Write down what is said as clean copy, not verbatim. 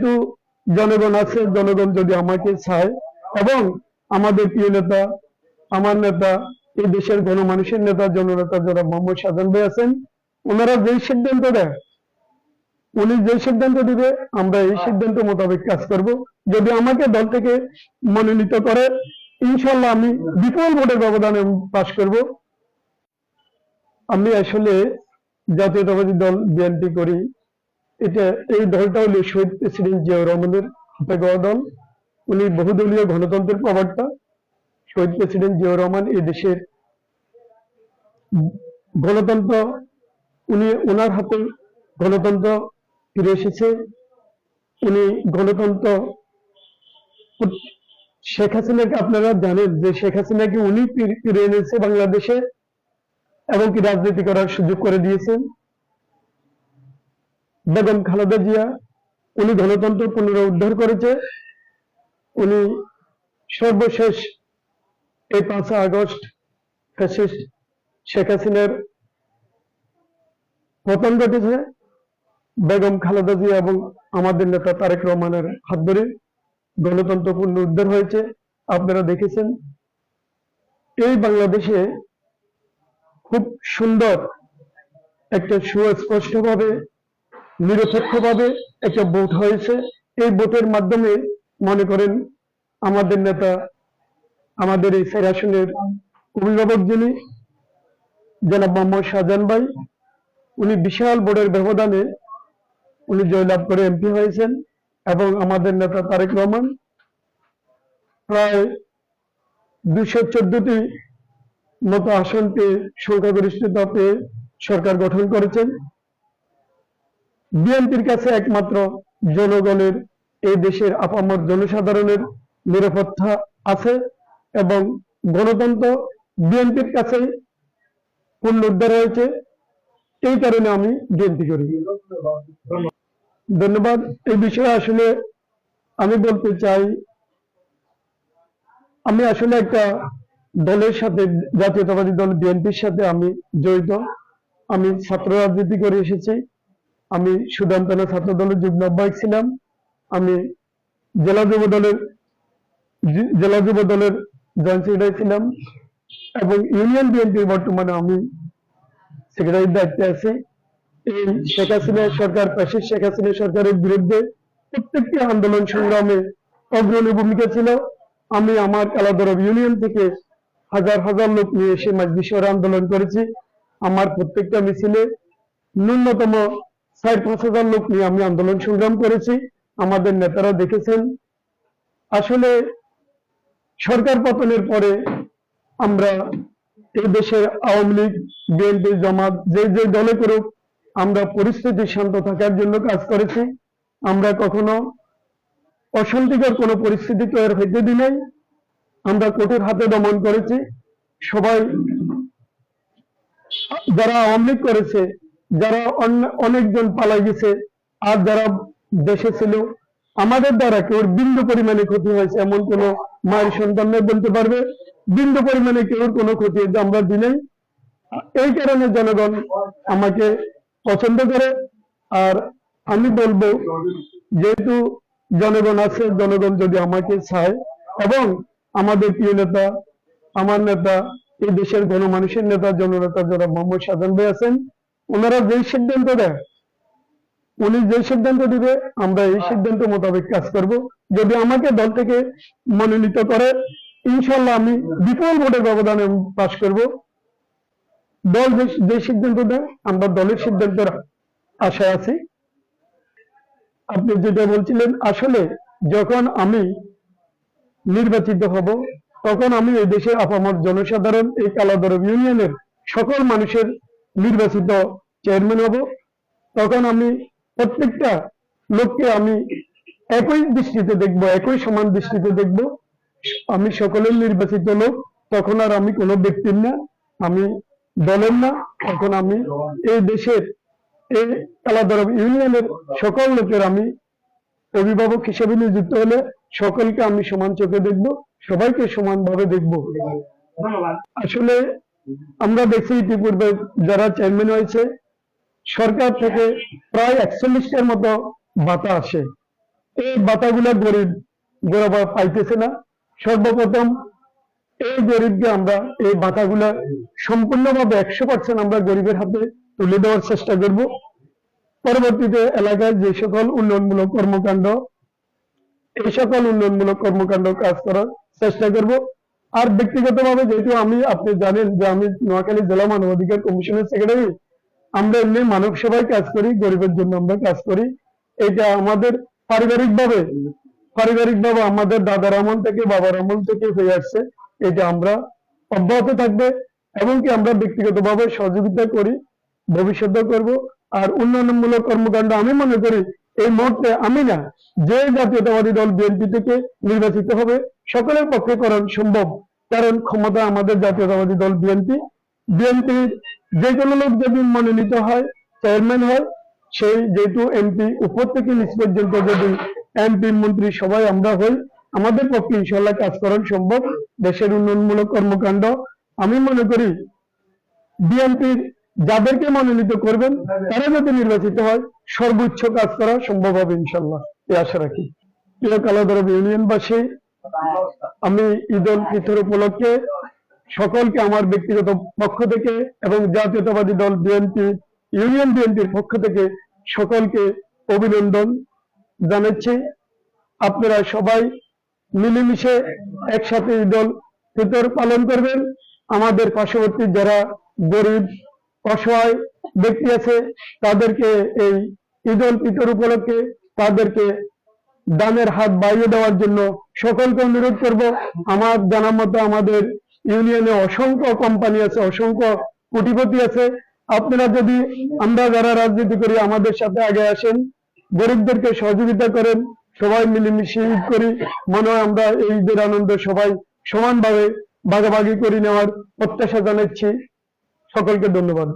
যেহেতু জনগণ আছে, জনগণ যদি আমাকে চায় এবং আমাদের প্রিয় নেতা, আমার নেতা, এই দেশের গণমানুষের নেতা, জননেতা যারা মোহাম্মদ শাহজাহান ভাই আছেন, ওনারা যেই সিদ্ধান্ত দেয়, উনি যে সিদ্ধান্ত দিবে আমরা এই সিদ্ধান্ত মোতাবেক কাজ করব। যদি আমাকে দল থেকে মনোনীত করে ইনশাল্লাহ আমি বিপুল ভোটের ব্যবধানে পাশ করব। আমি আসলে জাতীয়তাবাদী দল বিএনপি করি। এই দলটা হলো শহীদ প্রেসিডেন্ট জিয়াউর রহমানের হাতে গড়া দল। উনি বহুদলীয় গণতন্ত্রের প্রবক্তা। শহীদ প্রেসিডেন্ট জিয়াউর রহমান এই দেশের গণতন্ত্র, ওনার হাতে গণতন্ত্র ফিরে এসেছে। উনি গণতন্ত্র, শেখ হাসিনাকে আপনারা জানেন যে শেখ হাসিনাকে উনি ফিরে এনেছে বাংলাদেশে এবং কি রাজনীতি করার সুযোগ করে দিয়েছেন। বেগম খালেদা জিয়া উনি গণতন্ত্র পুনরুদ্ধার করেছে। উনি সর্বশেষ এই 5 আগস্ট ফ্যাসিস্ট শেখ হাসিনার পতন ঘটেছে। বেগম খালেদা জিয়া এবং আমাদের নেতা তারেক রহমানের হাত ধরে গণতন্ত্র পুনরুদ্ধার হয়েছে। আপনারা দেখেছেন এই বাংলাদেশে খুব সুন্দর একটা সুস্পষ্টভাবে নিরপেক্ষভাবে একটা ভোট হয়েছে। এই ভোটের মাধ্যমে মনে করেন আমাদের নেতা, আমাদের এই 4 আসনের অভিভাবক যিনি জনাব মোহাম্মদ শাহজাহান ভাই, উনি বিশাল ভোটের ব্যবধানে উনি জয়লাভ করে এমপি হয়েছেন এবং আমাদের নেতা তারেক রহমান প্রায় 214টি মতো আসন পেয়ে সংখ্যাগরিষ্ঠতা পেয়ে সরকার গঠন করেছেন। বিএনপির কাছে একমাত্র জনগণের, এই দেশের আপামর জনসাধারণের নিরাপত্তা আছে এবং গণতন্ত্র বিএনপির কাছে পুনরুদ্ধার হয়েছে। এই কারণে আমি বিএনপি করি। ধন্যবাদ। এই বিষয়ে আসলে আমি বলতে চাই, আমি আসলে একটা দলের সাথে, জাতীয়তাবাদী দল বিএনপির সাথে আমি জড়িত। আমি ছাত্র রাজনীতি করে এসেছি। আমি সুদান্তনা ছাত্র দলের যুগ্ম আহ্বায়ক ছিলাম। আমি জেলা যুব দলের জয়েন্ট সেক্রেটারি ছিলাম এবং ইউনিয়ন বিএনপির বর্তমানে আমি সেক্রেটারির দায়িত্বে আছি। এই শেখ হাসিনা সরকার, ফ্যাসিস্ট শেখ হাসিনা সরকারের বিরুদ্ধে প্রত্যেকটি আন্দোলন সংগ্রামে অগ্রণী ভূমিকা ছিল। আমি আমার কালাদরব ইউনিয়ন থেকে হাজার হাজার লোক নিয়ে এসে মাজলিস শহরে আন্দোলন করেছি। আমার প্রত্যেকটা মিছিলে ন্যূনতম 4-5 হাজার লোক নিয়ে আমি আন্দোলন সংগ্রাম করেছি। আমাদের নেতারা দেখেছেন। আসলে সরকার পতনের পরে আমরা এই দেশের আওয়ামী লীগ, বিএনপি, জামাত যে যে দলে করুক আমরা পরিস্থিতি শান্ত থাকার জন্য কাজ করেছি। আমরা কখনো অশান্তিকর কোনো পরিস্থিতি তৈরি হইতে দিই নাই। আমরা কঠোর হাতে দমন করেছি। সবাই যারা আওয়ামী লীগ করেছে, যারা অনেকজন পালাই গেছে, আর যারা দেশে ছিল, আমাদের দ্বারা কেউ বিন্দু পরিমাণে ক্ষতি হয়েছে এমন কোন মায়ের সন্তান বলতে পারবে বিন্দু পরিমাণে কেউ কোনো ক্ষতি আমরা দিই নাই। এই কারণে জনগণ আমাকে পছন্দ করে। আর আমি বলবো, যেহেতু জনগণ আছে, জনগণ যদি আমাকে চায় এবং আমাদের প্রিয় নেতা, আমার নেতা, এই দেশের গণমানুষের নেতা, জননেতা যারা মোহাম্মদ শাহজাহান ভাই আছেন, ওনারা যেই সিদ্ধান্ত দেয়, উনি যে সিদ্ধান্ত দিবে আমরা এই সিদ্ধান্ত মোতাবেক কাজ করব। যদি আমাকে দল থেকে মনোনীত করে ইনশাল্লাহ আমি বিপুল ভোটের ব্যবধানে পাশ করব। দল যে সিদ্ধান্ত দেয় আমরা দলের সিদ্ধান্তের আশায় আছি। আপনি যেটা বলছিলেন, আসলে যখন আমি নির্বাচিত হব তখন আমি এই দেশের আপামর জনসাধারণ, এই কালাদরব ইউনিয়নের সকল মানুষের নির্বাচিত চেয়ারম্যান হব। তখন আমি প্রত্যেকটা লোককে আমি একই দৃষ্টিতে দেখব, একই সমান দৃষ্টিতে দেখব। আমি সকলের নির্বাচিত লোক। তখন আর আমি কোনো ব্যক্তির না, আমি দলের না। তখন আমি এই দেশের, এই কালাদরব ইউনিয়নের সকল লোকের আমি অভিভাবক হিসেবে নিযুক্ত হলে সকলকে আমি সমান চোখে দেখব, সবাইকে সমানভাবে দেখব। আসলে আমরা দেখছি ইতিপূর্বে যারা চেয়ারম্যান হয়েছে, সরকার থেকে প্রায় 41টার মতো ভাতা আসে। এই ভাতাগুলা গরিব গোড়া পাইতেছে না। সর্বপ্রথম এই গরিবকে আমরা এই ভাতাগুলা সম্পূর্ণভাবে 100% আমরা গরিবের হাতে তুলে দেওয়ার চেষ্টা করব। পরবর্তীতে এলাকায় যে সকল উন্নয়নমূলক কর্মকাণ্ড, এই সকল উন্নয়নমূলক কর্মকাণ্ড কাজ করার চেষ্টা করব। আর ব্যক্তিগতভাবে যেহেতু আপনি জানেন যে আমি নোয়াখালী জেলা মানবাধিকার কমিশনের সেক্রেটারি, আমরা এমনি মানব সেবায় কাজ করি, গরিবের জন্য আমরা কাজ করি। এটা আমাদের পারিবারিকভাবে আমাদের দাদার আমল থেকে বাবার আমল থেকে হয়ে আসছে। এটা আমরা অব্যাহত থাকবে এবং কি আমরা ব্যক্তিগতভাবে সহযোগিতা করি, ভবিষ্যতে করব। আর উন্নয়নমূলক কর্মকাণ্ড আমি মনে করি এই মুহূর্তে আমি না, যে জাতীয়তাবাদী দল বিএনপি থেকে নির্বাচিত হবে সকলের পক্ষে করা সম্ভব। কারণ ক্ষমতা আমাদের জাতীয়তাবাদী দল বিএনপির যে কোনো লোক যদি মনোনীত হয়, চেয়ারম্যান হয়, সেই যেহেতু এমপি উপর থেকে নিচ পর্যন্ত যদি এমপি মন্ত্রী সবাই আমরা হই, আমাদের পক্ষে ইনশাল্লাহ কাজ করা সম্ভব। দেশের উন্নয়নমূলক কর্মকাণ্ড আমি মনে করি বিএনপির যাদেরকে মনোনীত করবেন তারা যদি নির্বাচিত হয় সর্বোচ্চ কাজ করা সম্ভব হবে ইনশাল্লাহ, এই আশা রাখি। প্রিয় কালাদরব ইউনিয়নবাসী, আমি ঈদ উল ফিতর উপলক্ষে সকলকে আমার ব্যক্তিগত পক্ষ থেকে এবং জাতীয়তাবাদী দল ইউনিয়ন বিএনপির পক্ষ থেকে সকলকে অভিনন্দন জানাচ্ছি। আপনারা সবাই মিলেমিশে একসাথে ঈদ উল ফিতর পালন করবেন। আমাদের পার্শ্ববর্তী যারা গরিব অসহায় ব্যক্তি আছে তাদেরকে এই ঈদ উল ফিতর উপলক্ষে তাদেরকে দানের হাত বাড়িয়ে দেওয়ার জন্য সকলকে অনুরোধ করব। আমার জানা মতো আমাদের ইউনিয়নে অসংখ্য কোম্পানি আছে, অসংখ্য কোটিপতি আছে। আপনারা যদি আমরা যারা রাজনীতি করি আমাদের সাথে আগে আসেন, গরিবদেরকে সহযোগিতা করেন, সবাই মিলেমিশে ঈদ করি, মনে হয় আমরা এই ঈদের আনন্দ সবাই সমানভাবে ভাগাভাগি করে নেওয়ার প্রত্যাশা জানাচ্ছি। সকলকে ধন্যবাদ।